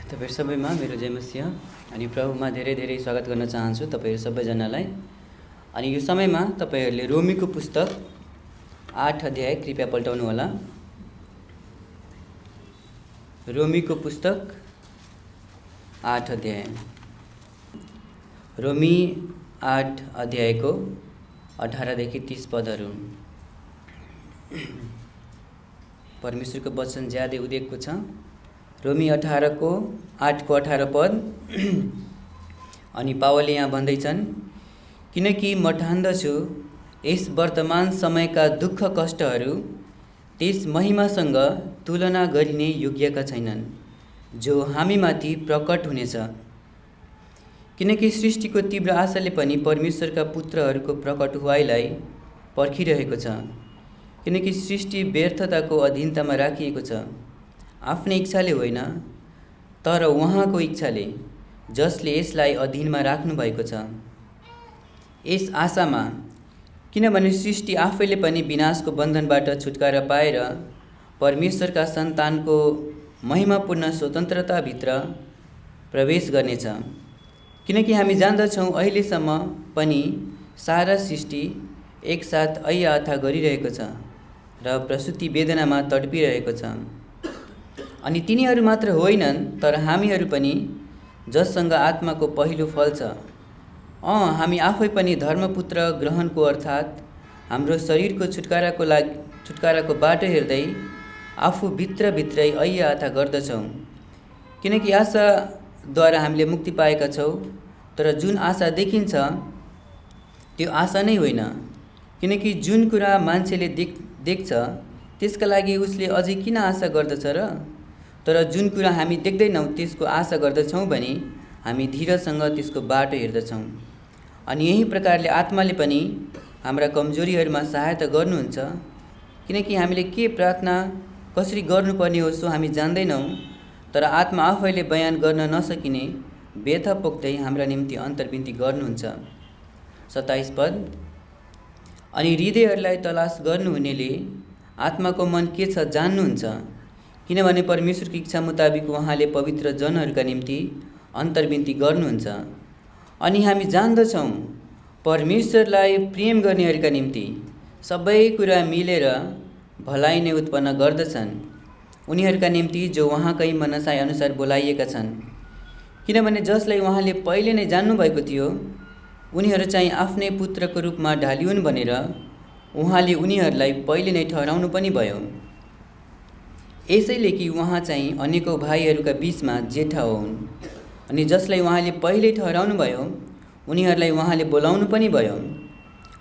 तपाईहरु सबैमा मेरो जय मसीह अनि प्रभुमा धेरै धेरै स्वागत गर्न चाहन्छु तपाईहरु सबैजनालाई। अनि यो समयमा तपाईहरुले रोमीको पुस्तक 8 अध्याय कृपया पल्टाउनु होला। रोमीको पुस्तक 8 अध्याय, रोमी 8 अध्यायको 18 देखि 30 पदहरू। परमेश्वरको वचन ज्यादै उदेकको छ। रोमी 8 को 18 पद। अनि पावलले यहाँ भन्दैछन्, किनकि म ठान्दछु यस वर्तमान समयका दुःख कष्टहरू त्यस महिमासँग तुलना गरिने योग्यका छैनन् जो हामीमाथि प्रकट हुनेछ। किनकि सृष्टिको तीव्र आशाले पनि परमेश्वरका पुत्रहरूको प्रकट हुवाइलाई पर्खिरहेको छ। किनकि सृष्टि व्यर्थताको अधीनतामा राखिएको छ, आफ्नै इच्छाले होइन तर उहाँको इच्छाले, जसले यसलाई अधीनमा राख्नु भएको छ। यस आशामा, किनभने सृष्टि आफैले पनि विनाशको बन्धनबाट छुटकारा पाएर परमेश्वरका सन्तानको महिमापूर्ण स्वतन्त्रताभित्र प्रवेश गर्नेछ। किनकि हामी जान्दछौँ अहिलेसम्म पनि सारा सृष्टि एकसाथ ऐयाथा गरिरहेको छ र प्रसूति वेदनामा तडपिरहेको छ। अनि तिनीहरू मात्र होइनन् तर हामीहरू पनि, जससँग आत्माको पहिलो फल छ। हामी आफै पनि धर्मपुत्र ग्रहणको अर्थात् हाम्रो शरीरको छुटकाराको बाटो हेर्दै आफू भित्रभित्रै ऐयाथा गर्दछौँ। किनकि आशाद्वारा हामीले मुक्ति पाएका छौँ। तर जुन आशा देखिन्छ त्यो आशा नै होइन। किनकि जुन कुरा मान्छेले देख्छ त्यसका लागि उसले अझै किन आशा गर्दछ र? तर जुन कुरा हामी देख्दैनौँ त्यसको आशा गर्दछौँ भने हामी धीरजसँग त्यसको बाटो हेर्दछौँ। अनि यही प्रकारले आत्माले पनि हाम्रा कमजोरीहरूमा सहायता गर्नुहुन्छ। किनकि हामीले के प्रार्थना कसरी गर्नुपर्ने हो सो हामी जान्दैनौँ, तर आत्मा आफैले बयान गर्न नसकिने व्यथा पोख्दै हाम्रा निम्ति अन्तर्विन्ती गर्नुहुन्छ। 27 पद। अनि हृदयहरूलाई तलास गर्नुहुनेले आत्माको मन के छ जान्नुहुन्छ, किनभने परमेश्वरको इच्छा मुताबिक उहाँले पवित्र जनहरूका निम्ति अन्तर्विन्ती गर्नुहुन्छ। अनि हामी जान्दछौँ परमेश्वरलाई प्रेम गर्नेहरूका निम्ति सबै कुरा मिलेर भलाइ नै उत्पन्न गर्दछन्, उनीहरूका निम्ति जो उहाँकै मनसाय अनुसार बोलाइएका छन्। किनभने जसलाई उहाँले पहिले नै जान्नुभएको थियो उनीहरू चाहिँ आफ्नै पुत्रको रूपमा ढालिउन् भनेर उहाँले उनीहरूलाई पहिले नै ठहराउनु पनि भयो। यसैले कि उहाँ चाहिँ अनेकौँ भाइहरूका बीचमा जेठा हुन्। अनि जसलाई उहाँले पहिल्यै ठहराउनु भयो उनीहरूलाई उहाँले बोलाउनु पनि भयो।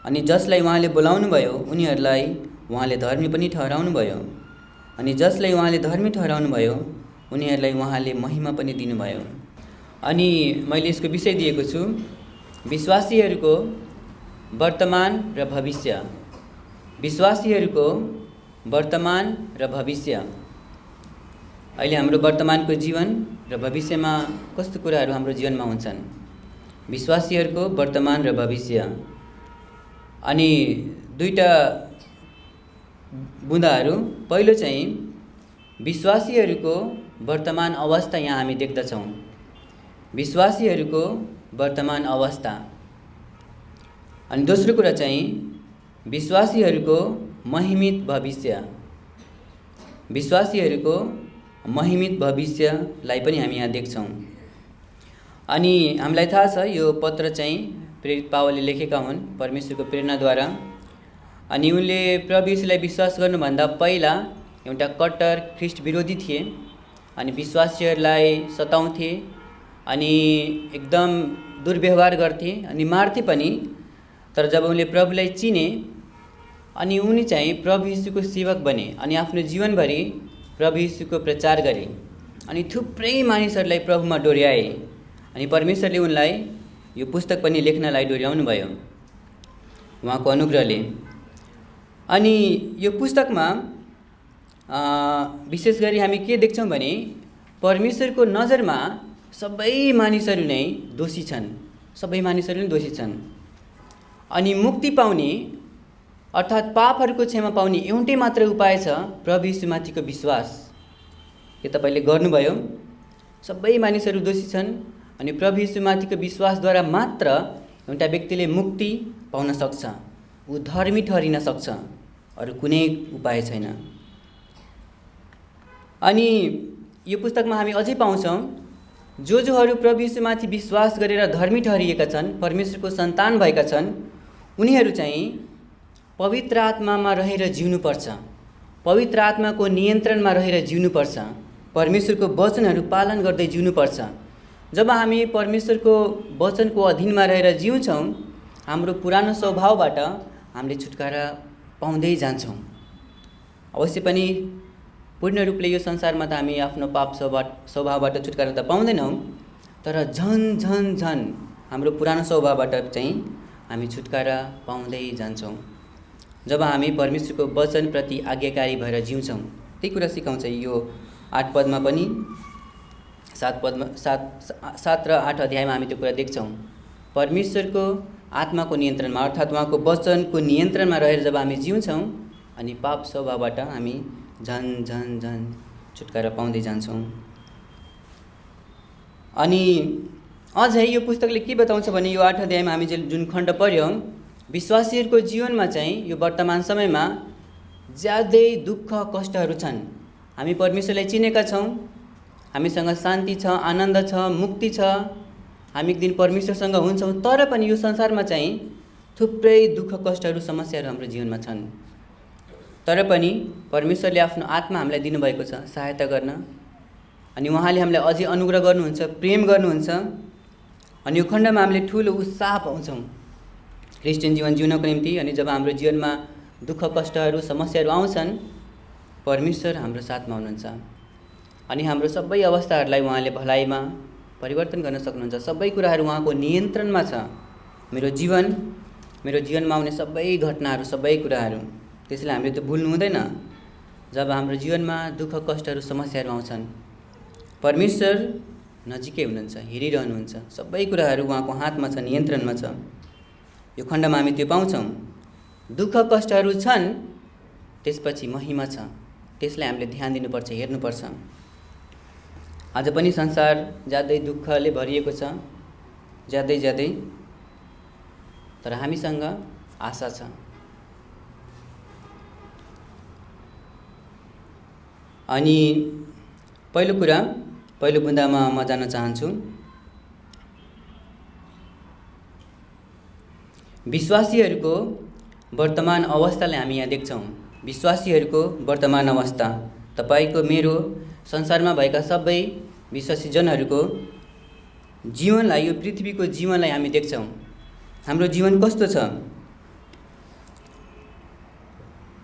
अनि जसलाई उहाँले बोलाउनु भयो उनीहरूलाई उहाँले धर्मी पनि ठहराउनु भयो। अनि जसलाई उहाँले धर्मी ठहराउनु भयो उनीहरूलाई उहाँले महिमा पनि दिनुभयो। अनि मैले यसको विषय दिएको छु, विश्वासीहरूको वर्तमान र भविष्य। विश्वासीहरूको वर्तमान र भविष्य। अहिले हाम्रो वर्तमानको जीवन र भविष्यमा कस्तो कुराहरू हाम्रो जीवनमा हुन्छन्, विश्वासीहरूको वर्तमान र भविष्य। अनि दुईटा बुँदाहरू। पहिलो चाहिँ विश्वासीहरूको वर्तमान अवस्था यहाँ हामी देख्दछौँ। विश्वासीहरूको वर्तमान अवस्था। अनि दोस्रो कुरा चाहिँ विश्वासीहरूको महिमित भविष्य। विश्वासीहरूको महिमित भविष्यलाई पनि हामी यहाँ देख्छौँ। अनि हामीलाई थाहा छ यो पत्र चाहिँ प्रेरित पावलले लेखेका हुन् परमेश्वरको प्रेरणाद्वारा। अनि उनले प्रभु यीशुलाई विश्वास गर्नुभन्दा पहिला एउटा कट्टर ख्रिस्ट विरोधी थिए। अनि विश्वासीहरूलाई सताउँथे अनि एकदम दुर्व्यवहार गर्थे अनि मार्थे पनि। तर जब उनले प्रभुलाई चिने अनि उनी चाहिँ प्रभु यीशुको सेवक बने अनि आफ्नो जीवनभरि प्रभु यीशुको प्रचार गरे अनि थुप्रै मानिसहरूलाई प्रभुमा डोर्याए। अनि परमेश्वरले उनलाई यो पुस्तक पनि लेख्नलाई डोर्याउनु भयो उहाँको अनुग्रहले। अनि यो पुस्तकमा विशेष गरी हामी के देख्छौँ भने परमेश्वरको नजरमा सबै मानिसहरू नै दोषी छन्। सबै मानिसहरू नै दोषी छन्। अनि मुक्ति पाउने अर्थात् पापहरूको क्षमा पाउने एउटै मात्र उपाय छ प्रभु यीशुमाथिको विश्वास। के तपाईले गर्नुभयो? सबै मानिसहरू दोषी छन् अनि प्रभु यीशुमाथिको विश्वासद्वारा मात्र एउटा व्यक्तिले मुक्ति पाउन सक्छ, ऊ धर्मी ठहरिन सक्छ, अरू कुनै उपाय छैन। अनि यो पुस्तकमा हामी अझै पाउँछौँ जोहरू प्रभु यीशुमाथि विश्वास गरेर धर्मी ठहरिएका छन्, परमेश्वरको सन्तान भएका छन्, उनीहरू चाहिँ पवित्र आत्मामा रहेर जिउनुपर्छ, पवित्र आत्माको नियन्त्रणमा रहेर जिउनुपर्छ, परमेश्वरको वचनहरू पालन गर्दै जिउनुपर्छ। जब हामी परमेश्वरको वचनको अधीनमा रहेर जिउँछौँ, हाम्रो पुरानो स्वभावबाट हामीले छुटकारा पाउँदै जान्छौँ। अवश्य पनि पूर्ण रूपले यो संसारमा त हामी आफ्नो पाप स्वभावबाट छुटकारा त पाउँदैनौँ, तर झन झन झन हाम्रो पुरानो स्वभावबाट चाहिँ हामी छुटकारा पाउँदै जान्छौँ जब हामी परमेश्वरको वचनप्रति आज्ञाकारी भएर जिउँछौँ। त्यही कुरा सिकाउँछ यो 8 पदमा पनि, 7 र 8 अध्यायमा हामी त्यो कुरा देख्छौँ। परमेश्वरको आत्माको नियन्त्रणमा अर्थात् उहाँको वचनको नियन्त्रणमा रहेर जब हामी जिउँछौँ अनि पाप स्वभावबाट हामी झन झन झन छुटकारा पाउँदै जान्छौँ। अनि अझै यो पुस्तकले के बताउँछ भने यो 8 अध्यायमा हामी जुन खण्ड पढ्यौँ, विश्वासीहरूको जीवनमा चाहिँ यो वर्तमान समयमा ज्यादै दुःख कष्टहरू छन्। हामी परमेश्वरलाई चिनेका छौँ, हामीसँग शान्ति छ, आनन्द छ, मुक्ति छ, हामी एक दिन परमेश्वरसँग हुन्छौँ, तर पनि यो संसारमा चाहिँ थुप्रै दुःख कष्टहरू समस्याहरू हाम्रो जीवनमा छन्। तर पनि परमेश्वरले आफ्नो आत्मा हामीलाई दिनुभएको छ सहायता गर्न, अनि उहाँले हामीलाई अझै अनुग्रह गर्नुहुन्छ, प्रेम गर्नुहुन्छ। अनि यो खण्डमा हामीले ठुलो उत्साह पाउँछौँ क्रिस्चियन जीवन जिउनको निम्ति। अनि जब हाम्रो जीवनमा दुःख कष्टहरू समस्याहरू आउँछन्, परमेश्वर हाम्रो साथमा हुनुहुन्छ अनि हाम्रो सबै अवस्थाहरूलाई उहाँले भलाइमा परिवर्तन गर्न सक्नुहुन्छ। सबै कुराहरू उहाँको नियन्त्रणमा छ। मेरो जीवनमा आउने सबै घटनाहरू, सबै कुराहरू, त्यसैले हामीले त्यो भुल्नु हुँदैन। जब हाम्रो जीवनमा दुःख कष्टहरू समस्याहरू आउँछन्, परमेश्वर नजिकै हुनुहुन्छ, हेरिरहनुहुन्छ, सबै कुराहरू उहाँको हातमा छ, नियन्त्रणमा छ। यो खण्डमा हामी त्यो पाउँछौँ। दुःख कष्टहरू छन्, त्यसपछि महिमा छ, त्यसलाई हामीले ध्यान दिनुपर्छ, हेर्नुपर्छ। आज पनि संसार ज्यादै दुःखले भरिएको छ, ज्यादै, तर हामीसँग आशा छ। अनि पहिलो बुँदामा म जान चाहन्छु। विश्वासीहरूको वर्तमान अवस्थालाई हामी यहाँ देख्छौँ। विश्वासीहरूको वर्तमान अवस्था, तपाईको मेरो, संसारमा भएका सबै विश्वासी जनहरूको जीवनलाई, यो पृथ्वीको जीवनलाई हामी देख्छौँ। हाम्रो जीवन कस्तो छ?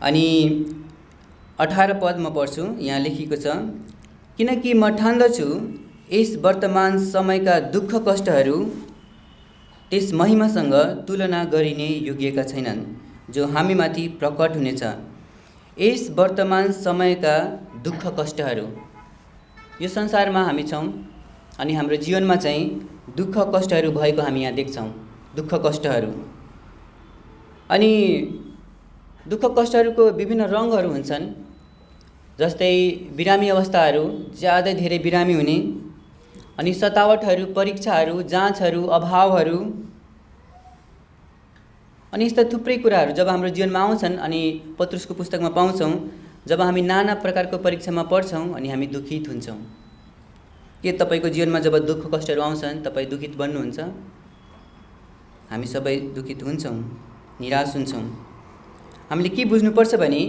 अनि 18 पद म पढ्छु, यहाँ लेखिएको छ, किनकि म ठान्दछु यस वर्तमान समयका दुःख कष्टहरू त्यस महिमासँग तुलना गरिने योग्यका छैनन् जो हामीमाथि प्रकट हुनेछ। यस वर्तमान समयका दुःख कष्टहरू, यो संसारमा हामी छौँ अनि हाम्रो जीवनमा चाहिँ दुःख कष्टहरू भएको हामी यहाँ देख्छौँ। दुःख कष्टहरू, अनि दुःख कष्टहरूको विभिन्न रङहरू हुन्छन्। जस्तै बिरामी अवस्थाहरू, ज्यादै धेरै बिरामी हुने, अनि सतावटहरू, परीक्षाहरू, जाँचहरू, अभावहरू, अनि यस्ता थुप्रै कुराहरू जब हाम्रो जीवनमा आउँछन्। अनि पत्रुसको पुस्तकमा पाउँछौँ, जब हामी नाना प्रकारको परीक्षामा पर्छौँ अनि हामी दुखित हुन्छौँ। के तपाईँको जीवनमा जब दुःख कष्टहरू आउँछन् तपाईँ दुखित बन्नुहुन्छ? हामी सबै दुखित हुन्छौँ, निराश हुन्छौँ। हामीले के बुझ्नुपर्छ भने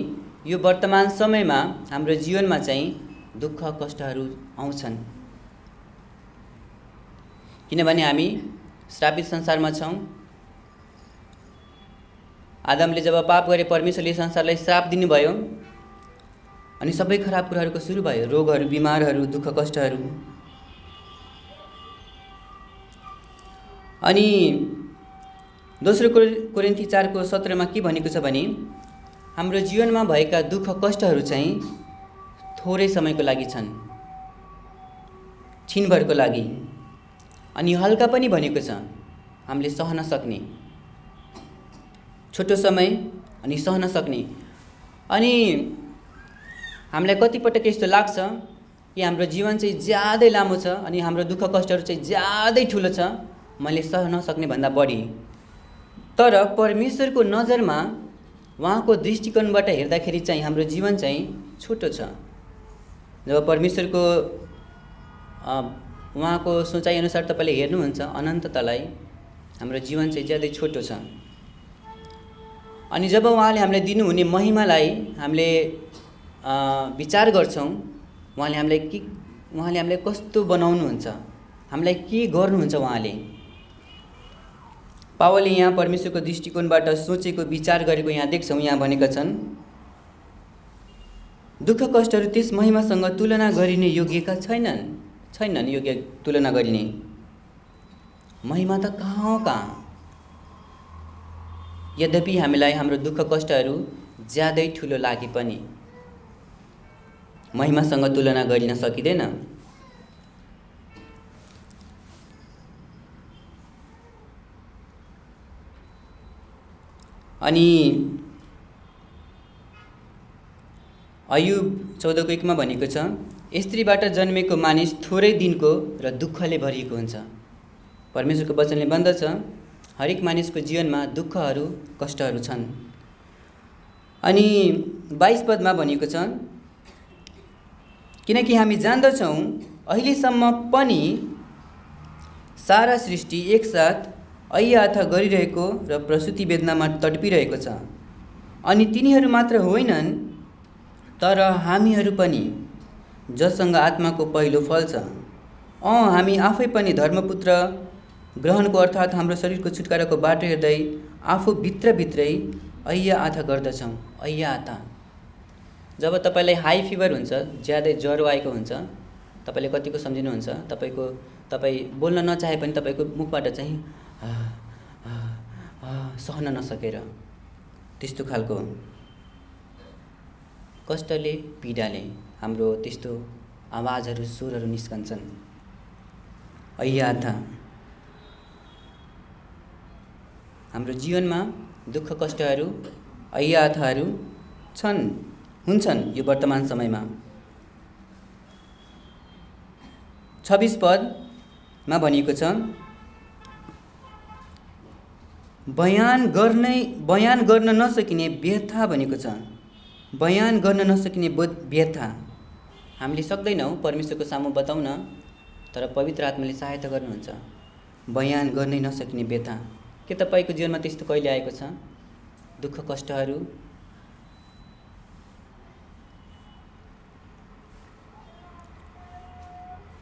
यो वर्तमान समयमा हाम्रो जीवनमा चाहिँ दुःख कष्टहरू आउँछन्, किनभने हामी श्रापित संसारमा छौँ। आदमले जब पाप गरे, परमेश्वरले संसारलाई श्राप दिनुभयो अनि सबै खराब कुराहरूको सुरु भयो, रोगहरू, बिमारहरू, दुःख कष्टहरू। अनि दोस्रो कोरिन्थी 4:17 के भनेको छ भने हाम्रो जीवनमा भएका दुःख कष्टहरू चाहिँ थोरै समयको लागि छन्, छिनभरको लागि, अनि हल्का पनि भनेको छ, हामीले सहन सक्ने, छोटो समय अनि सहन सक्ने। अनि हामीलाई कतिपटक यस्तो लाग्छ कि हाम्रो जीवन चाहिँ ज्यादै लामो छ अनि हाम्रो दुःख कष्टहरू चाहिँ ज्यादै ठुलो छ, मैले सहन नसक्ने भन्दा बढी। तर परमेश्वरको नजरमा उहाँको दृष्टिकोणबाट हेर्दाखेरि चाहिँ हाम्रो जीवन चाहिँ छोटो छ। जब परमेश्वरको उहाँको सोचाइअनुसार तपाईँले हेर्नुहुन्छ अनन्ततालाई, हाम्रो जीवन चाहिँ ज्यादै छोटो छ। अनि जब उहाँले हामीलाई दिनुहुने महिमालाई हामीले विचार गर्छौँ, उहाँले हामीलाई कस्तो बनाउनुहुन्छ, हामीलाई के गर्नुहुन्छ उहाँले। पावलले यहाँ परमेश्वरको दृष्टिकोणबाट सोचेको विचार गरेको यहाँ देख्छौँ। यहाँ भनेका छन्, दुःख कष्टहरू त्यस महिमासँग तुलना गरिने योग्यका छैनन् योग्य तुलना गरिने। महिमा त कहाँ। यद्यपि हामीलाई हाम्रो दुःख कष्टहरू ज्यादै ठुलो लागे पनि महिमासँग तुलना गरिन सकिँदैन। अनि अयुब 14:1 भनेको छ, स्त्रीबाट जन्मेको मानिस थोरै दिनको र दुःखले भरिएको हुन्छ। परमेश्वरको वचनले भन्दछ, हरेक मानिसको जीवनमा दुःखहरू कष्टहरू छन्। अनि 22 पदमा भनेको छ, किनकि हामी जान्दछौँ अहिलेसम्म पनि सारा सृष्टि एकसाथ ऐयाथा गरिरहेको र प्रसुति वेदनामा तडपिरहेको छ। अनि तिनीहरू मात्र होइनन्, तर हामीहरू पनि, जससँग आत्माको पहिलो फल छ। हामी आफै पनि धर्मपुत्र ग्रहणको अर्थात् हाम्रो शरीरको छुटकाराको बाटो हेर्दै आफू भित्रभित्रै ऐया आथा गर्दछौँ। ऐया आथा, जब तपाईँलाई हाई फिभर हुन्छ, ज्यादै ज्वरो आएको हुन्छ, तपाईँले कतिको सम्झिनुहुन्छ, तपाईँ बोल्न नचाहे पनि तपाईँको मुखबाट चाहिँ सहन नसकेर त्यस्तो खालको कष्टले पीडाले हाम्रो त्यस्तो आवाजहरू स्वरहरू निस्कन्छन्। ऐया आथा, हाम्रो जीवनमा दुःख कष्टहरू ऐया आथाहरू हुन्छन् यो वर्तमान समयमा। 26 पदमा भनिएको छ, बयान गर्न नसकिने व्यथा भनेको छ। बयान गर्न नसकिने व्यथा, हामीले सक्दैनौँ परमेश्वरको सामु बताउन, तर पवित्र आत्माले सहायता गर्नुहुन्छ। बयान गर्नै नसकिने व्यथा, के तपाईँको जीवनमा त्यस्तो कहिले आएको छ? दुःख कष्टहरू,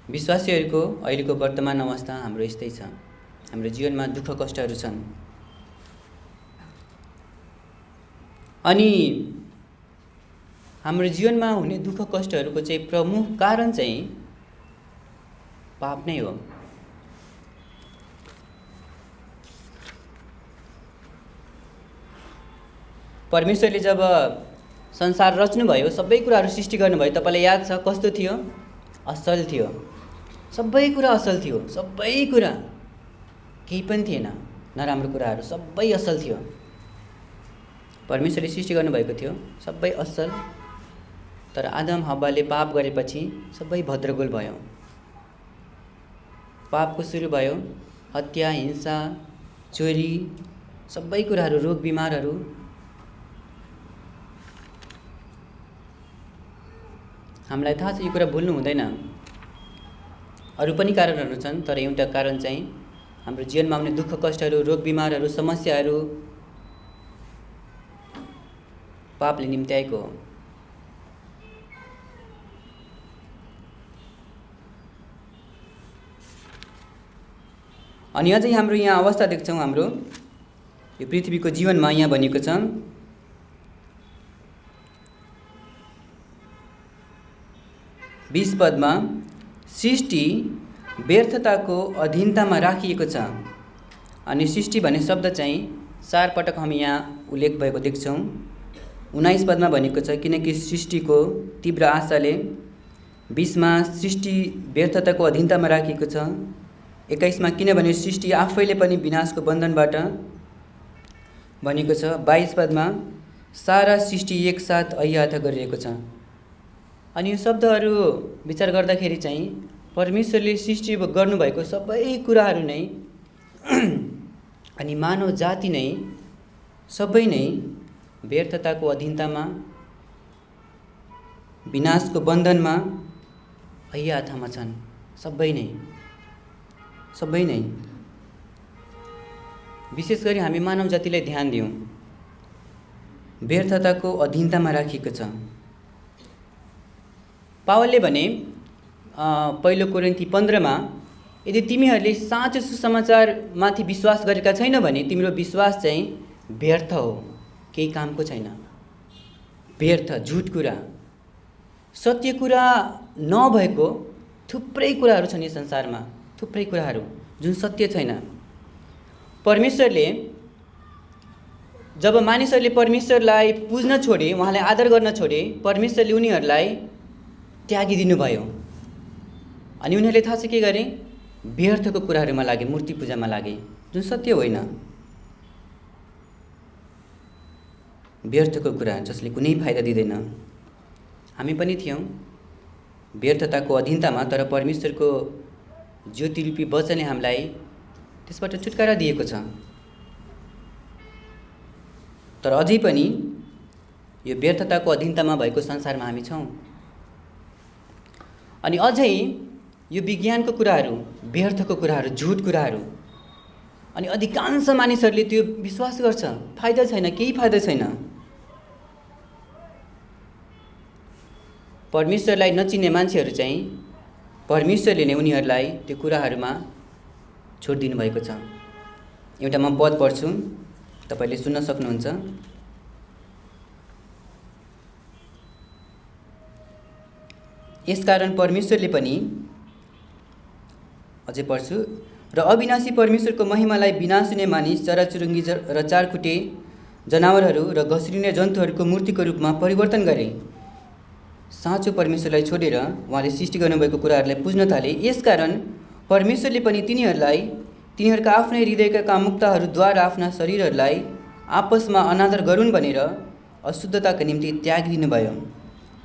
विश्वासीहरूको अहिलेको वर्तमान अवस्था हाम्रो यस्तै छ। हाम्रो जीवनमा दुःख कष्टहरू छन्। अनि हाम्रो जीवनमा हुने दुःख कष्टहरूको चाहिँ प्रमुख कारण चाहिँ पाप नै हो। परमेश्वरले जब संसार रच्नुभयो, सबै कुराहरू सृष्टि गर्नुभयो, तपाईँलाई याद छ कस्तो थियो? असल थियो। सबै कुरा असल थियो, सबै कुरा, केही पनि थिएन नराम्रो कुराहरू, सबै असल थियो। परमेश्वरले सृष्टि गर्नुभएको थियो, सबै असल। तर आदम हव्वाले पाप गरेपछि सबै भद्रगोल भयो। पापको सुरु भयो, हत्या, हिंसा, चोरी, सबै कुराहरू, रोग बिमारहरू। हामीलाई थाहा छ यो कुरा भुल्नु हुँदैन। अरू पनि कारणहरू छन्, तर एउटा कारण चाहिँ हाम्रो जीवनमा आउने दुःख कष्टहरू, रोग बिमारहरू, समस्याहरू पापले निम्त्याएको हो। अनि अझै हाम्रो यहाँ अवस्था देख्छौँ, हाम्रो यो पृथ्वीको जीवनमा यहाँ भनिएको छ, बीस पदमा, सृष्टि व्यर्थताको अधीनतामा राखिएको छ। अनि सृष्टि भन्ने शब्द चाहिँ 4 पटक हामी यहाँ उल्लेख भएको देख्छौँ। 19 पदमा भनेको छ, किनकि सृष्टिको तीव्र आशाले। 20मा सृष्टि व्यर्थताको अधीनतामा राखिएको छ। 21मा किनभने सृष्टि आफैले पनि विनाशको बन्धनबाट भनेको छ। 22 पदमा सारा सृष्टि एकसाथ ऐयाथा गरिरहेको छ। अनि यो शब्दहरू विचार गर्दाखेरि चाहिँ परमेश्वरले सृष्टि गर्नुभएको सबै कुराहरू नै अनि मानव जाति नै सबै नै व्यर्थताको अधीनतामा, विनाशको बन्धनमा अहियाथामा छन्। सबै नै विशेष गरी हामी मानव जातिलाई ध्यान दियौँ, व्यर्थताको अधीनतामा राखिएको छ। पावलले भने पहिलो कोरिन्थी 15 यदि तिमीहरूले साँचो सुसमाचारमाथि विश्वास गरेका छैन भने तिम्रो विश्वास चाहिँ व्यर्थ हो, केही कामको छैन। व्यर्थ, झुट कुरा, सत्य कुरा नभएको थुप्रै कुराहरू छन् यो संसारमा, थुप्रै कुराहरू जुन सत्य छैन। परमेश्वरले जब मानिसहरूले परमेश्वरलाई पुज्न छोडे, उहाँलाई आदर गर्न छोडे, परमेश्वरले उनीहरूलाई त्यागिदिनु भयो। अनि उनीहरूले थाहा छ के गरे? व्यर्थको कुराहरूमा लागे, मूर्ति पूजामा लागे, जुन सत्य होइन। व्यर्थको कुरा जसले कुनै फाइदा दिँदैन। हामी पनि थियौँ व्यर्थताको अधीनतामा, तर परमेश्वरको ज्योतिरूपी वचनले हामीलाई त्यसबाट छुटकारा दिएको छ। तर अझै पनि यो व्यर्थताको अधीनतामा भएको संसारमा हामी छौँ। अनि अझै यो विज्ञानको कुराहरू, व्यर्थको कुराहरू, झुट कुराहरू, अनि अधिकांश मानिसहरूले त्यो विश्वास गर्छ। फाइदा छैन, केही फाइदा छैन। परमेश्वरलाई नचिन्ने मान्छेहरू चाहिँ परमेश्वरले नै उनीहरूलाई त्यो कुराहरूमा छोडिदिनु भएको छ। एउटा म पद पढ्छु, तपाईले सुन्न सक्नुहुन्छ। यसकारण परमेश्वरले पनि, अझै पढ्छु, र अविनाशी परमेश्वरको महिमालाई विनाश हुने मानिस, चराचुरुङ्गी र चारखुट्टे जनावरहरू र घस्रिने जन्तुहरूको मूर्तिको रूपमा परिवर्तन गरे। साँचो परमेश्वरलाई छोडेर उहाँले सृष्टि गर्नुभएको कुराहरूलाई पुज्न थाले। यसकारण परमेश्वरले पनि तिनीहरूका आफ्नै हृदयका कामुकताहरूद्वारा आफ्ना शरीरहरूलाई आपसमा अनादर गरून् भनेर अशुद्धताका निम्ति त्याग दिनुभयो।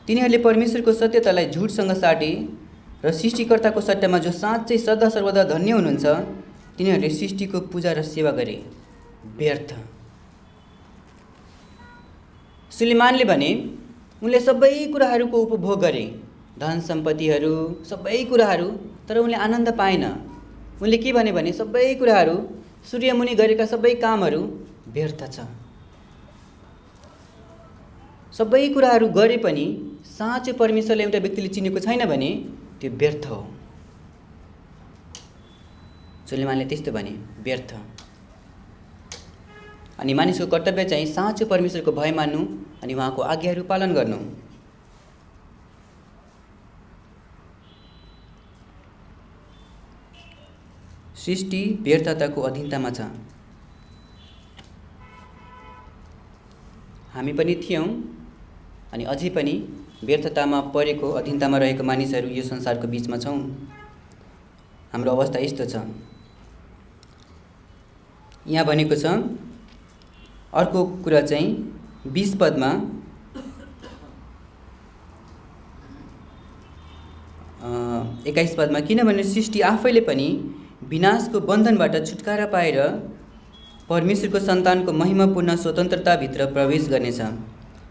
तिनीहरूले परमेश्वरको सत्यतालाई झुटसँग साटे र सृष्टिकर्ताको सट्टामा जो साँच्चै सदा सर्वदा धन्य हुनुहुन्छ, तिनीहरूले सृष्टिको पूजा र सेवा गरे। व्यर्थ। सुलेमानले भने उनले सबै कुराहरूको उपभोग गरे, धन सम्पत्तिहरू, सबै कुराहरू, तर उनले आनन्द पाएन। उनले के भने सबै कुराहरू, सूर्यमुनि गरेका सबै कामहरू व्यर्थ छ। सबै कुराहरू गरे पनि साँचो परमेश्वरले एउटा व्यक्तिले चिनेको छैन भने त्यो व्यर्थ हो। सुलेमानले त्यस्तो भने, व्यर्थ। अनि मानिसको कर्तव्य चाहिँ साँचो परमेश्वरको भय मान्नु अनि उहाँको आज्ञाहरू पालन गर्नु। सृष्टि व्यर्थताको अधीनतामा छ। हामी पनि थियौँ अनि अझै पनि व्यर्थतामा परेको, अधीनतामा रहेको मानिसहरू यो संसारको बीचमा छौँ। हाम्रो अवस्था यस्तो छ। यहाँ भनेको छ अर्को कुरा चाहिँ 20 पदमा, 21 पदमा, किनभने सृष्टि आफैले पनि विनाशको बन्धनबाट छुटकारा पाएर परमेश्वरको सन्तानको महिमापूर्ण स्वतन्त्रताभित्र प्रवेश गर्नेछ।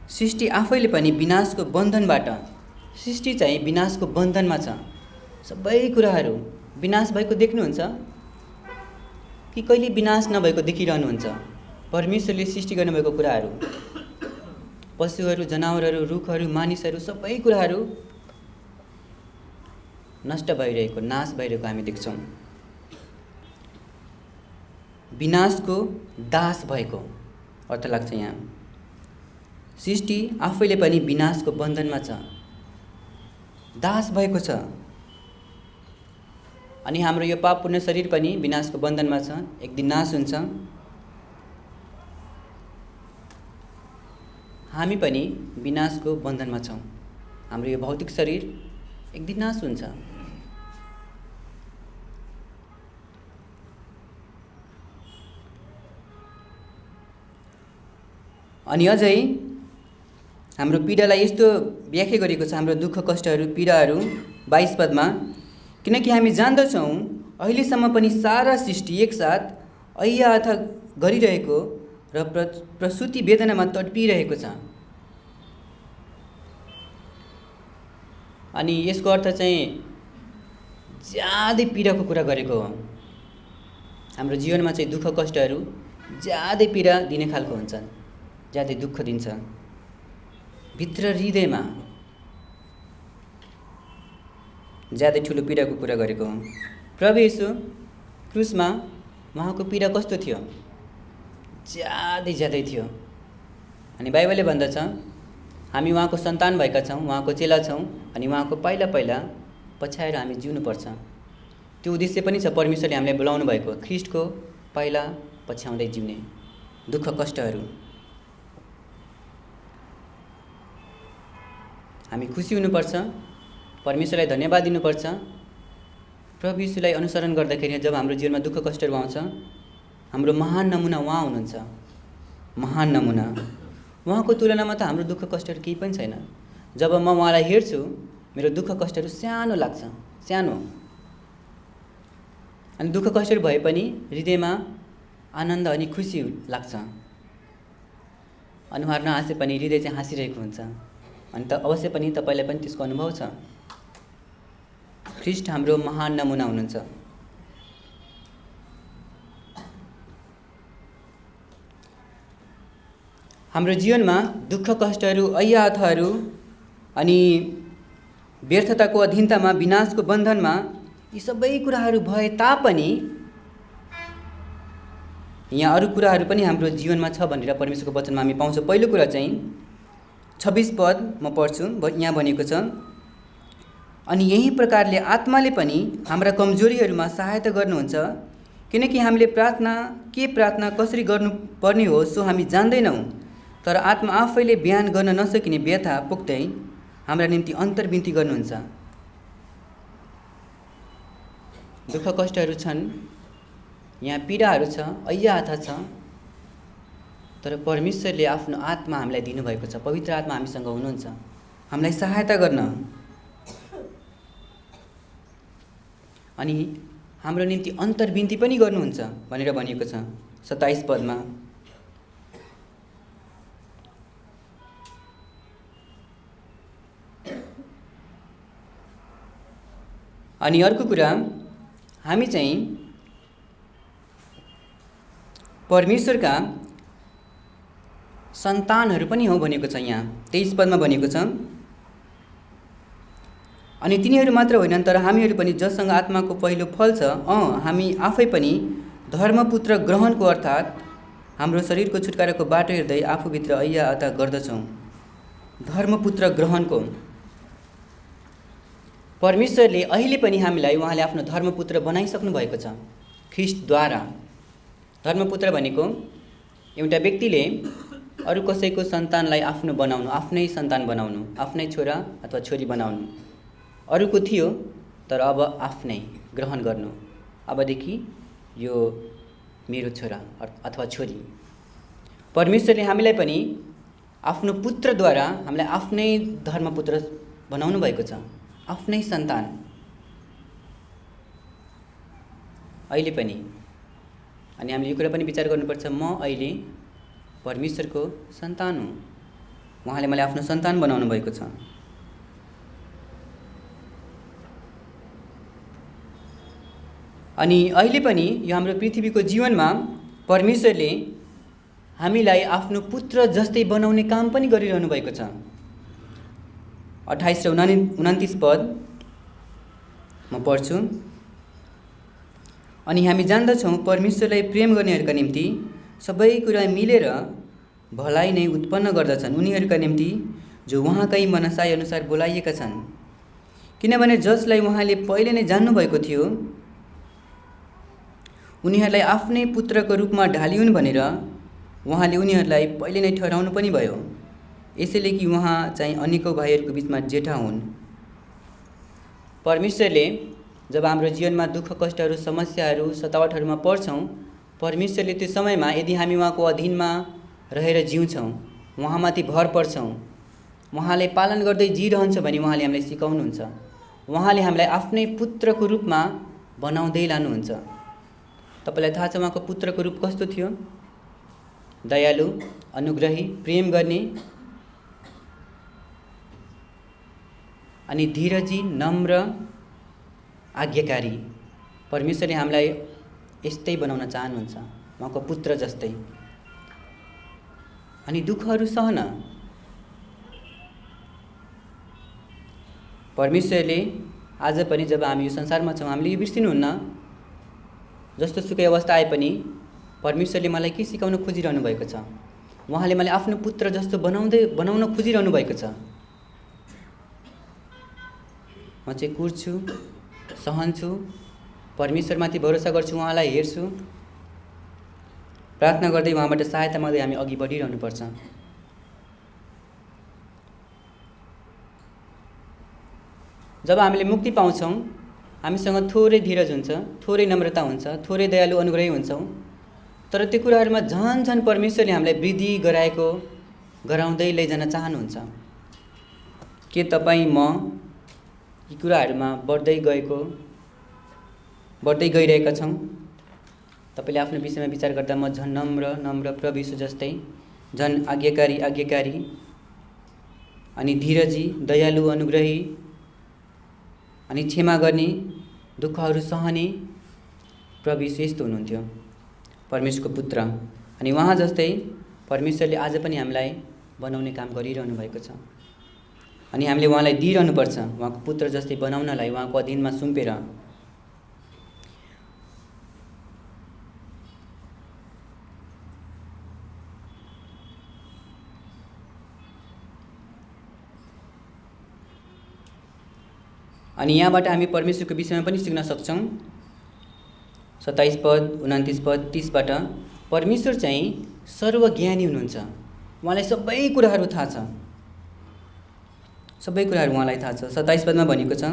सृष्टि आफैले पनि विनाशको बन्धनबाट, सृष्टि चाहिँ विनाशको बन्धनमा छ। सबै कुराहरू विनाश भएको देख्नुहुन्छ कि कहिले विनाश नभएको देखिरहनुहुन्छ? परमेश्वरले सृष्टि गर्नुभएको कुराहरू, पशुहरू, जनावरहरू, रुखहरू, मानिसहरू, सबै कुराहरू नष्ट भइरहेको, नाश भइरहेको हामी देख्छौँ। विनाशको दास भएको अर्थ लाग्छ यहाँ। सृष्टि आफैले पनि विनाशको बन्धनमा छ, दास भएको छ। अनि हाम्रो यो पापपूर्ण शरीर पनि विनाशको बन्धनमा छ, एक दिन नाश हुन्छ। हामी पनि विनाशको बन्धनमा छौँ। हाम्रो यो भौतिक शरीर एक दिन नाश हुन्छ। अनि अझै हाम्रो पीडालाई यस्तो व्याख्या गरिएको छ हाम्रो दुःख कष्टहरू पीडाहरू 22 पदमा, किनकि हामी जान्दछौँ अहिलेसम्म पनि सारा सृष्टि एकसाथ ऐया अथा गरिरहेको र प्रसुति वेदनामा तडपिरहेको छ। अनि यसको अर्थ चाहिँ ज्यादै पीडाको कुरा गरेको हो। हाम्रो जीवनमा चाहिँ दुःख कष्टहरू ज्यादै पीडा दिने खालको हुन्छन्, ज्यादै दुःख दिन्छ भित्र हृदयमा, ज्यादै ठुलो पीडाको कुरा गरेको हो। प्रभु येशू क्रुसमा उहाँको पीडा कस्तो थियो? ज्यादै थियो। अनि बाइबलले भन्दछ हामी उहाँको सन्तान भएका छौँ, उहाँको चेला छौँ, अनि उहाँको पहिला पछ्याएर हामी जिउनुपर्छ। त्यो उद्देश्य पनि छ परमेश्वरले हामीलाई बोलाउनु भएको, ख्रीष्टको पहिला पछ्याउँदै जिउने दुःख कष्टहरू। हामी खुसी हुनुपर्छ, परमेश्वरलाई धन्यवाद दिनुपर्छ। प्रभु यीशुलाई अनुसरण गर्दाखेरि जब हाम्रो जीवनमा दुःख कष्टहरू आउँछ, हाम्रो महान नमुना उहाँ हुनुहुन्छ, महान नमुना। उहाँको तुलनामा त हाम्रो दुःख कष्टहरू केही पनि छैन। जब म उहाँलाई हेर्छु मेरो दुःख कष्टहरू सानो लाग्छ, सानो। अनि दुःख कष्टहरू भए पनि हृदयमा आनन्द अनि खुसी लाग्छ। अनुहार नहाँसे पनि हृदय चाहिँ हाँसिरहेको हुन्छ। अनि त अवश्य पनि तपाईँलाई पनि त्यसको अनुभव छ। ख्रीष्ट हाम्रो महान नमुना हुनुहुन्छ। हाम्रो जीवनमा दुःख कष्टहरू ऐयाथहरू अनि व्यर्थताको अधीनतामा विनाशको बन्धनमा यी सबै कुराहरू भए तापनि यहाँ अरू कुराहरू पनि हाम्रो जीवनमा छ भनेर परमेश्वरको वचनमा हामी पाउँछौँ। पहिलो कुरा चाहिँ 26 पद म पढ्छु, यहाँ भनेको छ, अनि यही प्रकारले आत्माले पनि हाम्रा कमजोरीहरूमा सहायता गर्नुहुन्छ, किनकि हामीले प्रार्थना कसरी गर्नुपर्ने हो सो हामी जान्दैनौँ, तर आत्मा आफैले बयान गर्न नसकिने व्यथा पोख्दै हाम्रा निम्ति अन्तर्विन्ती गर्नुहुन्छ। दुःख कष्टहरू छन्, यहाँ पीडाहरू छ, ऐयाथा छ, तर परमेश्वरले आफ्नो आत्मा हामीलाई दिनुभएको छ। पवित्र आत्मा हामीसँग हुनुहुन्छ हामीलाई सहायता गर्न, अनि हाम्रो निम्ति अन्तर्विन्ती पनि गर्नुहुन्छ भनेर भनिएको छ 27 पदमा। अनि अर्को कुरा, हामी चाहिँ परमेश्वरका सन्तानहरू पनि हौ भनेको छ। यहाँ 23 पदमा भनेको छ, अनि तिनीहरू मात्र होइनन् तर हामीहरू पनि जससँग आत्माको पहिलो फल छ, हामी आफै पनि धर्मपुत्र ग्रहणको अर्थात् हाम्रो शरीरको छुटकाराको बाटो हेर्दै आफूभित्र ऐया अता गर्दछौँ। धर्मपुत्र ग्रहणको परमेश्वरले अहिले पनि हामीलाई उहाँले आफ्नो धर्मपुत्र बनाइसक्नु भएको छ ख्रीष्टद्वारा। धर्मपुत्र भनेको एउटा व्यक्तिले अरू कसैको सन्तानलाई आफ्नो बनाउनु, आफ्नै सन्तान बनाउनु, आफ्नै छोरा अथवा छोरी बनाउनु। अरूको थियो तर अब आफ्नै ग्रहण गर्नु, अबदेखि यो मेरो छोरा अथवा छोरी। परमेश्वरले हामीलाई पनि आफ्नो पुत्रद्वारा हामीलाई आफ्नै धर्मपुत्र बनाउनु भएको छ, आफ्नै सन्तान अहिले पनि। अनि हामीले यो कुरा पनि विचार गर्नुपर्छ, म अहिले परमेश्वरको सन्तान हुँ, उहाँले मलाई आफ्नो सन्तान बनाउनु भएको छ। अनि अहिले पनि यो हाम्रो पृथ्वीको जीवनमा परमेश्वरले हामीलाई आफ्नो पुत्र जस्तै बनाउने काम पनि गरिरहनु भएको छ। 28 र 29 पद म पढ्छु, अनि हामी जान्दछौँ परमेश्वरलाई प्रेम गर्नेहरूका निम्ति सबै कुरा मिलेर भलाइ नै उत्पन्न गर्दछन्, उनीहरूका निम्ति जो उहाँकै मनसाय अनुसार बोलाइएका छन्। किनभने जसलाई उहाँले पहिले नै जान्नुभएको थियो उनीहरूलाई आफ्नै पुत्रको रूपमा ढालिउन् भनेर उहाँले उनीहरूलाई पहिले नै ठहराउनु पनि भयो, यसैले कि उहाँ चाहिँ अनेकौँ भाइहरूको बिचमा जेठा हुन्। परमेश्वरले जब हाम्रो जीवनमा दुःख कष्टहरू समस्याहरू सतावटहरूमा पर्छौँ, परमेश्वरले त्यो समयमा यदि हामी उहाँको अधीनमा रहेर जिउँछौँ, उहाँमाथि भर पर्छौँ, उहाँले पालन गर्दै जिरहन्छ भने उहाँले हामीलाई सिकाउनुहुन्छ। उहाँले हामीलाई आफ्नै पुत्रको रूपमा बनाउँदै लानुहुन्छ। तपाईलाई थाहा छ उहाँको पुत्रको रूप कस्तो थियो? दयालु, अनुग्रही, प्रेम गर्ने अनि धीरजी, नम्र, आज्ञाकारी। परमेश्वरले हामीलाई यस्तै बनाउन चाहनुहुन्छ, उहाँको पुत्र जस्तै। अनि दुःखहरू सहन। परमेश्वरले आज पनि जब हामी यो संसारमा छौँ हामीले यो बिर्सिनुहुन्न। जस्तो सुकै अवस्था आए पनि परमेश्वरले मलाई के सिकाउन खोजिरहनु भएको छ? उहाँले मलाई आफ्नो पुत्र जस्तो बनाउन खोजिरहनु भएको छ। म चाहिँ कुर्छु, सहन्छु, परमेश्वरमाथि भरोसा गर्छु, उहाँलाई हेर्छु, प्रार्थना गर्दै उहाँबाट सहायता माग्दै हामी अघि बढिरहनुपर्छ। जब हामीले मुक्ति पाउँछौँ हामीसँग थोरै धीरज हुन्छ, थोरै नम्रता हुन्छ, थोरै दयालु अनुग्रही हुन्छौँ। तर त्यो कुराहरूमा झन् परमेश्वरले हामीलाई वृद्धि गराउँदै लैजान चाहनुहुन्छ। के तपाईँ म यी कुराहरूमा बढ्दै गइरहेका छौँ? तपाईँले आफ्नो विषयमा विचार गर्दा म झन् नम्र प्रभु यीशु जस्तै, झन् आज्ञाकारी अनि धीरजी, दयालु, अनुग्रही अनि क्षमा गर्ने, दुःखहरू सहने प्रभु यीशु यस्तो हुनुहुन्थ्यो, परमेश्वरको पुत्र। अनि उहाँ जस्तै परमेश्वरले आज पनि हामीलाई बनाउने काम गरिरहनु भएको छ। अनि हामीले उहाँलाई दिइरहनुपर्छ, उहाँको पुत्र जस्तै बनाउनलाई, उहाँको अधीनमा सुम्पेर। अनि यहाँबाट हामी परमेश्वरको विषयमा पनि सिक्न सक्छौँ। 27 पद, 29 पद, 30बाट परमेश्वर चाहिँ सर्वज्ञानी हुनुहुन्छ। उहाँलाई सबै कुराहरू थाहा छ, सबै कुराहरू उहाँलाई थाहा छ। 27 पदमा भनेको छ,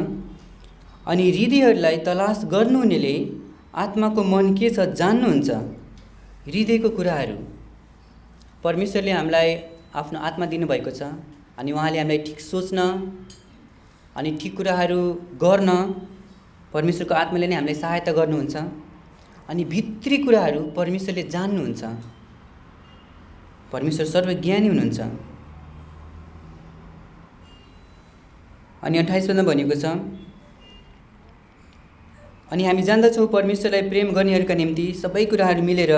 अनि हृदयहरूलाई तलास गर्नुहुनेले आत्माको मन के छ जान्नुहुन्छ। हृदयको कुराहरू परमेश्वरले हामीलाई आफ्नो आत्मा दिनुभएको छ। अनि उहाँले हामीलाई ठिक सोच्न अनि ठिक कुराहरू गर्न परमेश्वरको आत्माले नै हामीलाई सहायता गर्नुहुन्छ। अनि भित्री कुराहरू परमेश्वरले जान्नुहुन्छ। परमेश्वर सर्वज्ञानी हुनुहुन्छ। अनि 28 पदमा भनेको छ, अनि हामी जान्दछौँ परमेश्वरलाई प्रेम गर्नेहरूका निम्ति सबै कुराहरू मिलेर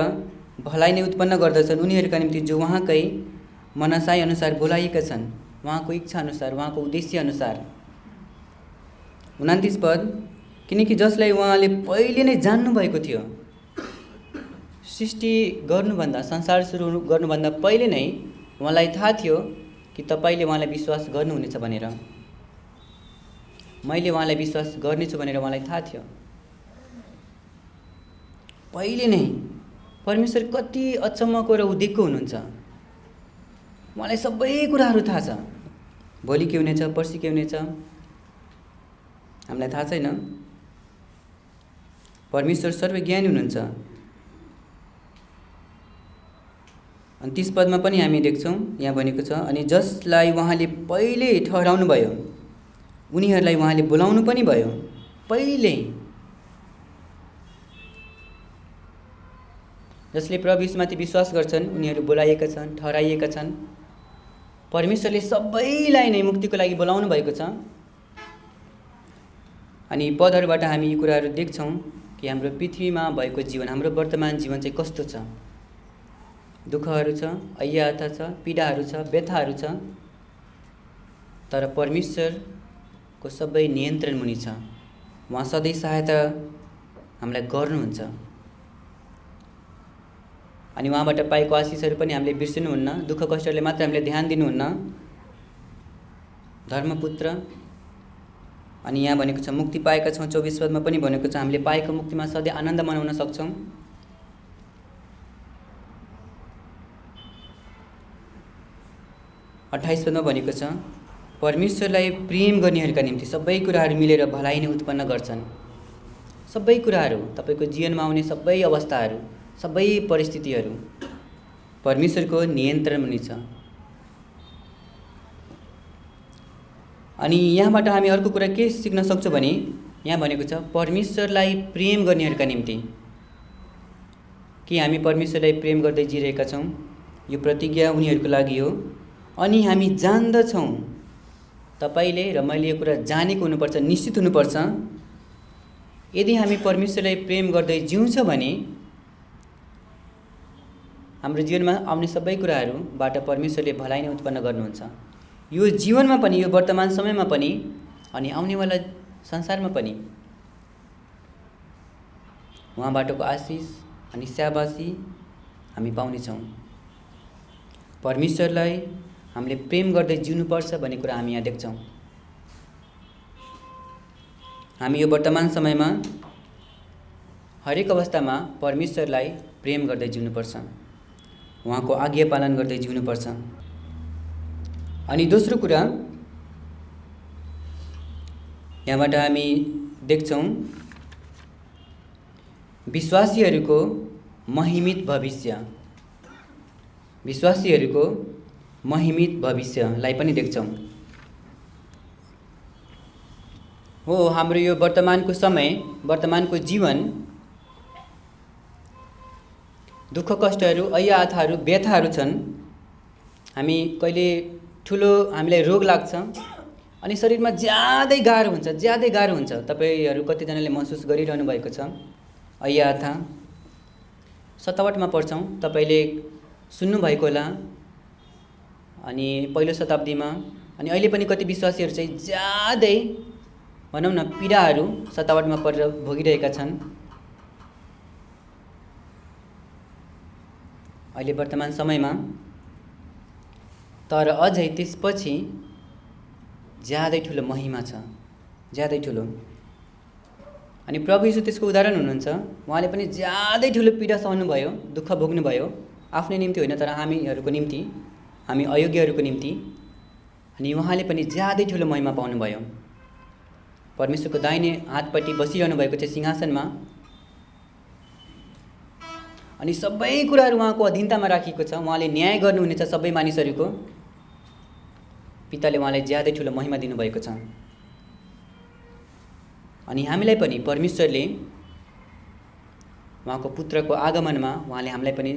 भलाइ नै उत्पन्न गर्दछन्, उनीहरूका निम्ति जो उहाँकै मनसाय अनुसार बोलाइएका छन्, उहाँको इच्छा अनुसार, उहाँको उद्देश्य अनुसार। 29 पद, किनकि जसलाई उहाँले पहिले नै जान्नुभएको थियो, सृष्टि गर्नुभन्दा, संसार सुरु गर्नुभन्दा पहिले नै उहाँलाई थाहा थियो कि तपाईँले उहाँलाई विश्वास गर्नुहुनेछ भनेर। मैले उहाँलाई विश्वास गर्नेछु भनेर उहाँलाई थाहा थियो पहिले नै। परमेश्वर कति अचम्मको र उदेकको हुनुहुन्छ। उहाँलाई सबै कुराहरू थाहा छ। भोलि के हुनेछ, पर्सि के हुनेछ हामीलाई थाहा छैन। परमेश्वर सर्वज्ञानी हुनुहुन्छ। अनि 30 पदमा पनि हामी देख्छौँ, यहाँ भनेको छ, अनि जसलाई उहाँले पहिले ठहराउनु भयो उनीहरूलाई उहाँले बोलाउनु पनि भयो। पहिले जसले प्रभु यीशुमाथि विश्वास गर्छन् उनीहरू बोलाइएका छन्, ठहराइएका छन्। परमेश्वरले सबैलाई नै मुक्तिको लागि बोलाउनु भएको छ। अनि पदहरूबाट हामी यी कुराहरू देख्छौँ कि हाम्रो पृथ्वीमा भएको जीवन, हाम्रो वर्तमान जीवन चाहिँ कस्तो छ। दुःखहरू छ, अय्याहता छ, पीडाहरू छ, व्यथाहरू छ, तर परमेश्वरको सबै नियन्त्रण मुनि छ। उहाँ सधैँ सहायता हामीलाई गर्नुहुन्छ। अनि उहाँबाट पाएको आशिषहरू पनि हामीले बिर्सिनुहुन्न। दुःख कष्टले मात्र हामीले ध्यान दिनुहुन्न। धर्मपुत्र। अनि यहाँ भनेको छ मुक्ति पाएका छौँ। 24 पदमा पनि भनेको छ हामीले पाएको मुक्तिमा सधैँ आनन्द मनाउन सक्छौँ। अट्ठाइस पदमा भनेको छ परमेश्वरलाई प्रेम गर्नेहरूका निम्ति सबै कुराहरू मिलेर भलाइ नै उत्पन्न गर्छन्। सबै कुराहरू, तपाईँको जीवनमा आउने सबै अवस्थाहरू, सबै परिस्थितिहरू परमेश्वरको नियन्त्रण मुनि छ। अनि यहाँबाट हामी अर्को कुरा के सिक्न सक्छौँ भने यहाँ भनेको छ परमेश्वरलाई प्रेम गर्नेहरूका निम्ति। कि हामी परमेश्वरलाई प्रेम गर्दै जिरहेका छौँ, यो प्रतिज्ञा उनीहरूको लागि हो। अनि हामी जान्दछौँ, तपाईले र मैले यो कुरा जानेको हुनुपर्छ, निश्चित हुनुपर्छ, यदि हामी परमेश्वरलाई प्रेम गर्दै जिउँछ भने हाम्रो जीवनमा आउने सबै कुराहरूबाट परमेश्वरले भलाइ नै उत्पन्न गर्नुहुन्छ। यो जीवनमा पनि, यो वर्तमान समयमा पनि अनि आउनेवाला संसारमा पनि उहाँबाटको आशिष अनि स्याबासी हामी पाउनेछौँ। परमेश्वरलाई हामीले प्रेम गर्दै जिउनुपर्छ भन्ने कुरा हामी यहाँ देख्छौँ। हामी यो वर्तमान समयमा हरेक अवस्थामा परमेश्वरलाई प्रेम गर्दै जिउनुपर्छ, उहाँको आज्ञा पालन गर्दै जिउनुपर्छ। अनि दोस्रो कुरा यहाँबाट हामी देख्छौँ विश्वासीहरूको महिमित भविष्य। विश्वासीहरूको महिमित भविष्यलाई पनि देख्छौँ। हो, हाम्रो यो वर्तमानको समय, वर्तमानको जीवन दुःख कष्टहरू, ऐयाथाहरू, व्यथाहरू छन्। हामी कहिले ठुलो हामीलाई रोग लाग्छ अनि शरीरमा ज्यादै गाह्रो हुन्छ। तपाईहरू कतिजनाले महसुस गरिरहनु भएको छ। ऐयाथा सतावटमा पर्छौँ, तपाईँले सुन्नुभएको होला। अनि पहिलो शताब्दीमा अनि अहिले पनि कति विश्वासीहरू चाहिँ ज्यादै भनौँ न पीडाहरू सतावटमा परेर भोगिरहेका छन्। अहिले वर्तमान समयमा तर अझै त्यसपछि ज्यादै ठुलो महिमा छ, ज्यादै ठुलो। अनि प्रभु यीशु त्यसको उदाहरण हुनुहुन्छ। उहाँले पनि ज्यादै ठुलो पीडा सहनुभयो, दुःख भोग्नुभयो, आफ्नै निम्ति होइन तर हामीहरूको निम्ति, हामी अयोग्यहरूको निम्ति। अनि उहाँले पनि ज्यादै ठुलो महिमा पाउनुभयो। परमेश्वरको दाहिने हातपट्टि बसिरहनु भएको छ सिंहासनमा। अनि सबै कुराहरू उहाँको अधीनतामा राखिएको छ। उहाँले न्याय गर्नुहुनेछ सबै मानिसहरूको। पिताले उहाँलाई ज्यादै ठुलो महिमा दिनुभएको छ। अनि हामीलाई पनि परमेश्वरले उहाँको पुत्रको आगमनमा उहाँले हामीलाई पनि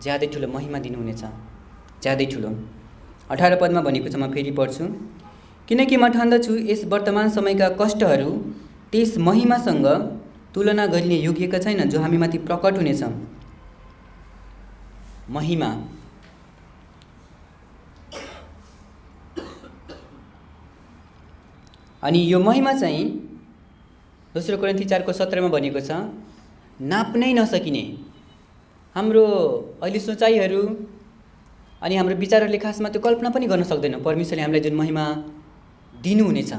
ज्यादै ठुलो महिमा दिनुहुनेछ, ज्यादै ठुलो। 18 पदमा भनेको छ, म फेरि पढ्छु। किनकि म ठान्दछु यस वर्तमान समयका कष्टहरू त्यस महिमासँग तुलना गरिने योग्यका छैन जो हामीमाथि प्रकट हुनेछ। महिमा अनि यो महिमा चाहिँ दोस्रो कोरिन्थी 4:17 भनेको छ, नाप्नै नसकिने। हाम्रो अहिले सोचाइहरू अनि हाम्रो विचारहरूले खासमा त्यो कल्पना पनि गर्न सक्दैनौँ। परमेश्वरले हामीलाई जुन महिमा दिनुहुनेछ,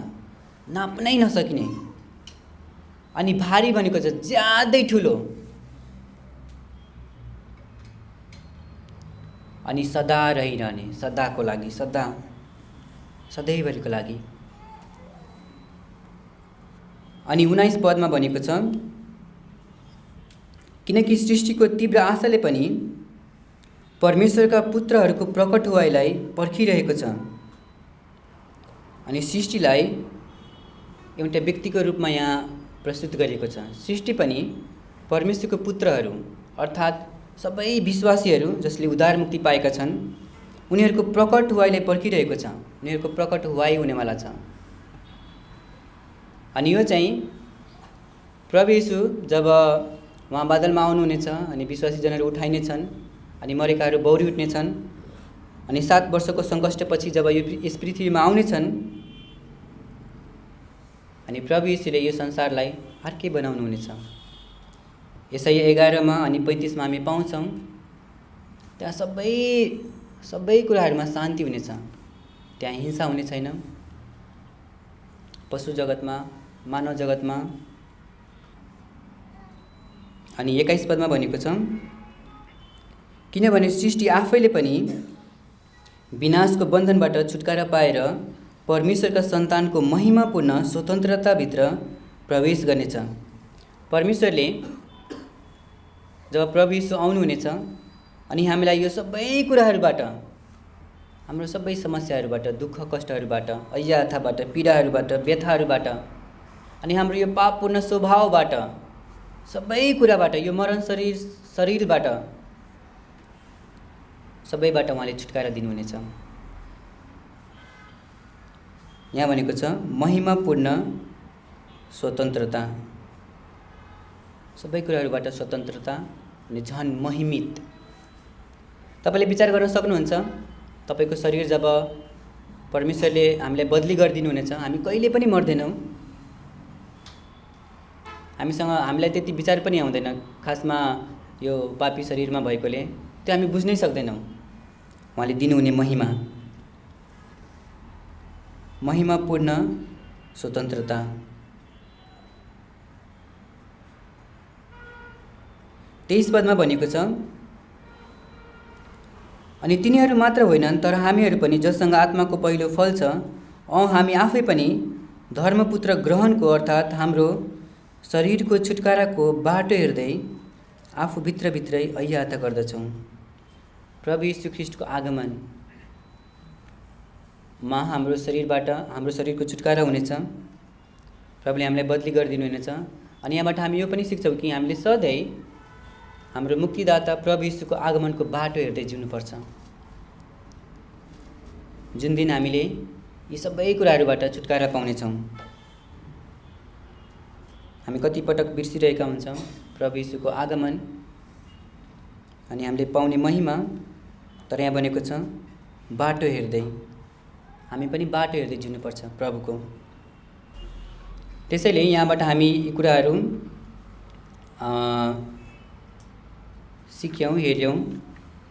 नाप्नै नसकिने अनि भारी भनेको छ ज्यादै ठुलो अनि सदा रहिरहने, सदाको लागि, सधैँभरिको लागि। अनि 19 पदमा भनेको छ, किनकि सृष्टिको तीव्र आशाले पनि परमेश्वरका पुत्रहरूको प्रकट हुवाइलाई पर्खिरहेको छ। अनि सृष्टिलाई एउटा व्यक्तिको रूपमा यहाँ प्रस्तुत गरिएको छ। सृष्टि पनि परमेश्वरको पुत्रहरू अर्थात् सबै विश्वासीहरू जसले उद्धार मुक्ति पाएका छन्, उनीहरूको प्रकट हुवाइलाई पर्खिरहेको छ। उनीहरूको प्रकट हुवाइ हुनेवाला छ। अनि यो चाहिँ प्रभु येशू जब उहाँ बादलमा आउनुहुनेछ अनि विश्वासी जनहरू उठाइनेछन् अनि मरेकाहरू बौरी उठ्नेछन् अनि 7 वर्षको सङ्कष्टपछि जब यस पृथ्वीमा आउनेछन् अनि प्रभु येशूले यो संसारलाई अर्कै बनाउनुहुनेछ। यसै 11 अनि 35 हामी पाउँछौँ, त्यहाँ सबै कुराहरूमा शान्ति हुनेछ। त्यहाँ हिंसा हुने छैन, पशु जगतमा, मानव जगतमा। अनि 21 पदमा भनेको छ, किनभने सृष्टि आफैले पनि विनाशको बन्धनबाट छुटकारा पाएर परमेश्वरका सन्तानको महिमापूर्ण स्वतन्त्रताभित्र प्रवेश गर्नेछ। परमेश्वरले जब प्रभु येशू आउनुहुनेछ अनि हामीलाई यो सबै कुराहरूबाट हाम्रो सबै समस्याहरूबाट, दुःख कष्टहरूबाट, अय्याथाबाट, पीडाहरूबाट, व्यथाहरूबाट अनि हाम्रो यो पापपूर्ण स्वभावबाट, सबै कुराबाट, यो मरण शरीरबाट सबैबाट उहाँले छुटकारा दिनुहुनेछ। यहाँ भनेको छ महिमापूर्ण स्वतन्त्रता, सबै कुराहरूबाट स्वतन्त्रता अनि झन् महिमित। तपाईले विचार गर्न सक्नुहुन्छ, तपाईको शरीर जब परमेश्वरले हामीलाई बदली गरिदिनुहुनेछ, हामी कहिले पनि मर्दैनौँ। हामीलाई त्यति विचार पनि आउँदैन, खासमा यो पापी शरीरमा भएकोले त्यो हामी बुझ्नै सक्दैनौँ। उहाँले दिनुहुने महिमापूर्ण स्वतन्त्रता। तेईस पदमा भनेको छ, अनि तिनीहरू मात्र होइनन् तर हामीहरू पनि जससँग आत्माको पहिलो फल छ, हामी आफै पनि धर्मपुत्र ग्रहणको अर्थात् हाम्रो शरीरको छुटकाराको बाटो हेर्दै आफू भित्रभित्रै अय्याता गर्दछौँ। प्रभु यीशु ख्रीष्टको आगमनमा हाम्रो शरीरको छुटकारा हुनेछ। प्रभुले हामीलाई बदली गरिदिनुहुनेछ। अनि यहाँबाट हामी यो पनि सिक्छौँ कि हामीले सधैँ हाम्रो मुक्तिदाता प्रभु यीशुको आगमनको बाटो हेर्दै जिउनुपर्छ। जुन दिन हामीले यी सबै कुराहरूबाट छुटकारा पाउनेछौँ। हामी कतिपटक बिर्सिरहेका हुन्छौँ प्रभु यीशुको आगमन अनि हामीले पाउने महिमा। तर यहाँ भनेको छ बाटो हेर्दै, हामी पनि बाटो हेर्दै जिउनुपर्छ प्रभुको। त्यसैले यहाँबाट हामी यी कुराहरू सिक्यौँ, हेर्यौँ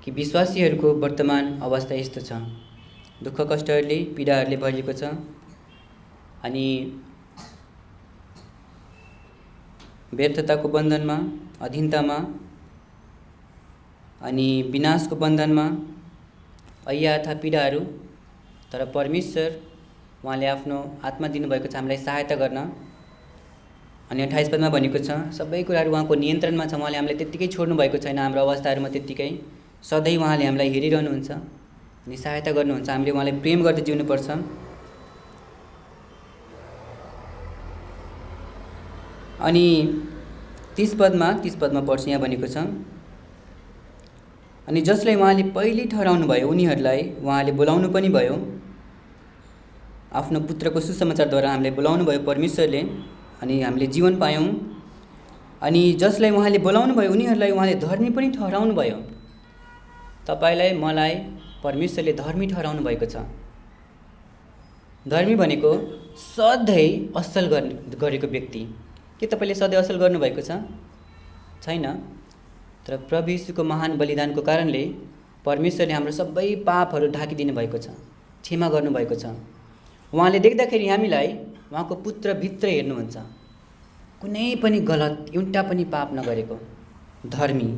कि विश्वासीहरूको वर्तमान अवस्था यस्तो छ। दुःख कष्टहरूले, पीडाहरूले भरिएको छ अनि व्यर्थताको बन्धनमा, अधीनतामा अनि विनाशको बन्धनमा, अय्याथा पीडाहरू। तर परमेश्वर उहाँले आफ्नो आत्मा दिनुभएको छ हामीलाई सहायता गर्न। अनि 28 पदमा भनेको छ सबै कुराहरू उहाँको नियन्त्रणमा छ। उहाँले हामीलाई त्यत्तिकै छोड्नु भएको छैन। हाम्रो अवस्थाहरूमा त्यत्तिकै सधैँ उहाँले हामीलाई हेरिरहनुहुन्छ अनि सहायता गर्नुहुन्छ। हामीले उहाँलाई प्रेम गर्दै जिउनुपर्छ। अनि 30 पदमा पढ्छु, यहाँ भनेको छ, अनि जसलाई उहाँले पहिले ठहराउनु भयो उनीहरूलाई उहाँले बोलाउनु पनि भयो। आफ्नो पुत्रको सुसमाचारद्वारा हामीलाई बोलाउनु भयो परमेश्वरले अनि हामीले जीवन पायौँ। अनि जसलाई उहाँले बोलाउनु भयो उनीहरूलाई उहाँले धर्मी पनि ठहराउनु भयो। तपाईलाई मलाई परमेश्वरले धर्मी ठहराउनु भएको छ। धर्मी भनेको सधैँ असल गरेको व्यक्ति। के तपाईँले सधैँ असल गर्नुभएको छ? छैन। तर प्रभु यीशुको महान बलिदानको कारणले परमेश्वरले हाम्रो सबै पापहरू ढाकिदिनु भएको छ, क्षमा गर्नुभएको छ। उहाँले देख्दाखेरि हामीलाई उहाँको पुत्रभित्र हेर्नुहुन्छ, कुनै पनि गलत एउटा पनि पाप नगरेको धर्मी।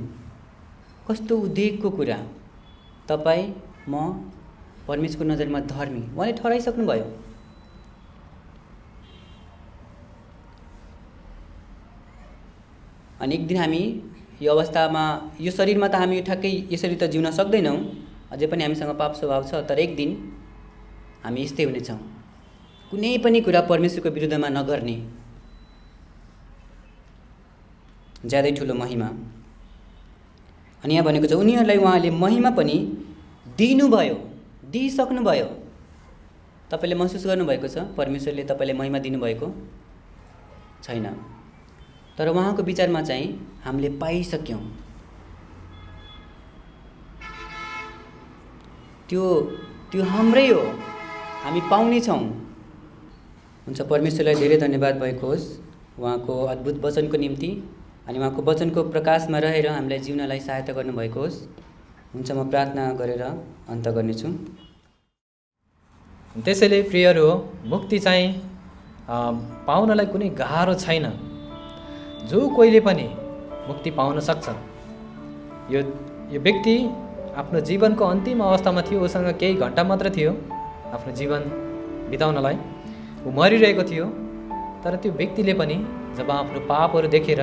कस्तो उद्वेगको कुरा! तपाईँ म परमेश्वरको नजरमा धर्मी उहाँले ठहराइसक्नुभयो। अनि एक दिन हामी यो अवस्थामा, यो शरीरमा त हामी ठ्याक्कै यसरी त जिउन सक्दैनौँ, अझै पनि हामीसँग पाप स्वभाव छ। तर एक दिन हामी यस्तै हुनेछौँ, कुनै पनि कुरा परमेश्वरको विरुद्धमा नगर्ने। ज्यादै ठुलो महिमा। अनि यहाँ भनेको छ उनीहरूलाई उहाँले महिमा पनि दिइसक्नुभयो। तपाईँले महसुस गर्नुभएको छ परमेश्वरले तपाईँलाई महिमा दिनुभएको? छैन। तर उहाँको विचारमा चाहिँ हामीले पाइसक्यौँ। त्यो हाम्रै हो, हामी पाउने छौँ। हुन्छ, परमेश्वरलाई धेरै धन्यवाद भएको होस् उहाँको अद्भुत वचनको निम्ति अनि उहाँको वचनको प्रकाशमा रहेर हामीलाई जिउनलाई सहायता गर्नुभएको होस्। हुन्छ, म प्रार्थना गरेर अन्त गर्नेछु। त्यसैले प्रियहरू, मुक्ति चाहिँ पाउनलाई कुनै गाह्रो छैन। जो कोहीले पनि मुक्ति पाउन सक्छ। यो व्यक्ति आफ्नो जीवनको अन्तिम अवस्थामा थियो। उसँग केही घन्टा मात्र थियो आफ्नो जीवन बिताउनलाई। ऊ मरिरहेको थियो। तर त्यो व्यक्तिले पनि जब आफ्नो पापहरू देखेर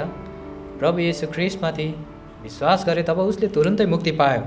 प्रभु येशू ख्रीष्टमाथि विश्वास गरे तब उसले तुरुन्तै मुक्ति पायो।